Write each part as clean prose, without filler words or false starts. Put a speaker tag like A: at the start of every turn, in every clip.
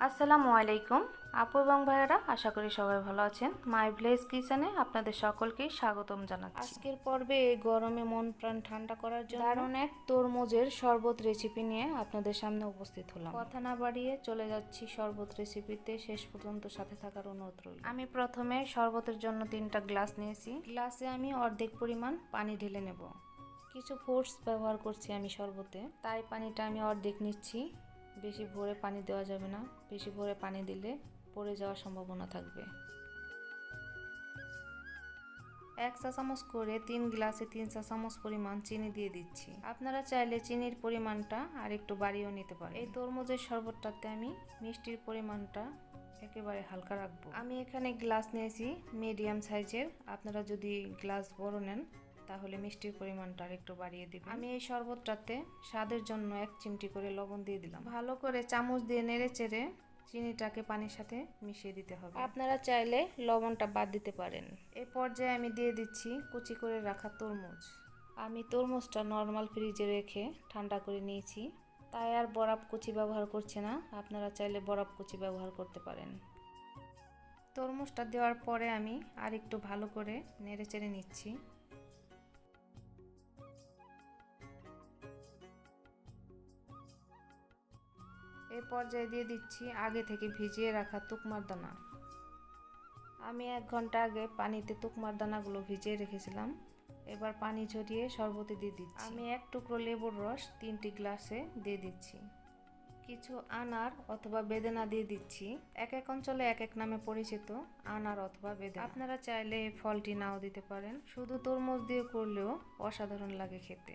A: আসসালামু আলাইকুম আপু এবং ভাইয়েরা, আশা করি সবাই ভালো আছেন। মাই ভিলেজ কিচেনে আপনাদের সকলকেই স্বাগতম জানাচ্ছি। আজকের পর্বে এই গরমে মন প্রাণ ঠান্ডা করার জন্য দারুণ এক তরমুজের শরবত রেসিপি নিয়ে আপনাদের সামনে উপস্থিত হলাম। কথা না বাড়িয়ে চলে যাচ্ছি শরবত রেসিপিতে, শেষ পর্যন্ত সাথে থাকার অনুরোধ রইল। আমি প্রথমে শরবতের জন্য 3টা গ্লাস নিয়েছি। গ্লাসে আমি অর্ধেক পরিমাণ পানি ঢেলে নেব। কিছু ফ্রুটস ব্যবহার করছি আমি শরবতে, তাই পানিটা আমি অর্ধেক নিচ্ছি। বেশি ভরে পানি দেওয়া যাবে না, বেশি ভরে পানি দিলে পড়ে যাওয়ার সম্ভাবনা থাকবে। 1 চা চামচ করে 3 গ্লাসে 3 চা চামচ পরিমাণ চিনি দিয়ে দিচ্ছি। আপনারা চাইলে চিনির পরিমাণটা আর একটু বাড়িয়েও নিতে পারেন। এই তরমুজের শরবতটাতে আমি মিষ্টির পরিমাণটা একেবারে হালকা রাখবো। আমি এখানে গ্লাস নিয়েছি মিডিয়াম সাইজের, আপনারা যদি গ্লাস বড় নেন তাহলে মিষ্টির পরিমাণটা আর একটু বাড়িয়ে দিবেন। আমি এই শরবতটাতে স্বাদের জন্য 1 চিমটি করে লবণ দিয়ে দিলাম। ভালো করে চামচ দিয়ে নেড়ে চেড়ে চিনিটাকে পানির সাথে মিশিয়ে দিতে হবে। আপনারা চাইলে লবণটা বাদ দিতে পারেন। এই পর্যায়ে আমি দিয়ে দিচ্ছি কুচি করে রাখা তরমুজ। আমি তরমুজটা নর্মাল ফ্রিজে রেখে ঠান্ডা করে নিয়েছি, তাই আর বরফ কুচি ব্যবহার করছি না। আপনারা চাইলে বরফ কুচি ব্যবহার করতে পারেন। তরমুজটা দেওয়ার পরে আমি আর একটু ভালো করে নেড়ে চেড়ে নিচ্ছি। এই পর্যায়ে দিয়ে দিচ্ছি আগে থেকে ভিজিয়ে রাখা তুকমার দানা। আমি 1 ঘন্টা আগে পানিতে তুকমার দানাগুলো ভিজিয়ে রেখেছিলাম। এবার পানি ঝরিয়ে শরবতে দিয়ে দিচ্ছি। আমি 1 টুকরো লেবুর রস 3টি গ্লাসে দিয়ে দিচ্ছি। কিছু আনার অথবা বেদানা দিয়ে দিচ্ছি। এক এক অঞ্চলে এক এক নামে পরিচিত, আনার অথবা বেদানা। আপনারা চাইলে এই ফলটি নাও দিতে পারেন। শুধু তরমুজ দিয়ে করলেও অসাধারণ লাগে খেতে।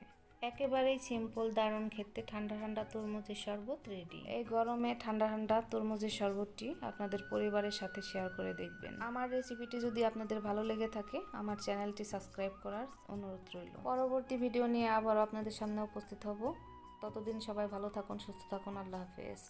A: একেবারেই সিম্পল, দারুণ খেতে ঠান্ডা ঠান্ডা তরমুজের শরবত রেডি। এই গরমে ঠান্ডা ঠান্ডা তরমুজের শরবতটি আপনাদের পরিবারের সাথে শেয়ার করে দেখবেন। আমার রেসিপিটি যদি আপনাদের ভালো লেগে থাকে আমার চ্যানেলটি সাবস্ক্রাইব করার অনুরোধ রইল। পরবর্তী ভিডিও নিয়ে আবার আপনাদের সামনে উপস্থিত হব। ততদিন সবাই ভালো থাকুন, সুস্থ থাকুন। আল্লাহ হাফেজ।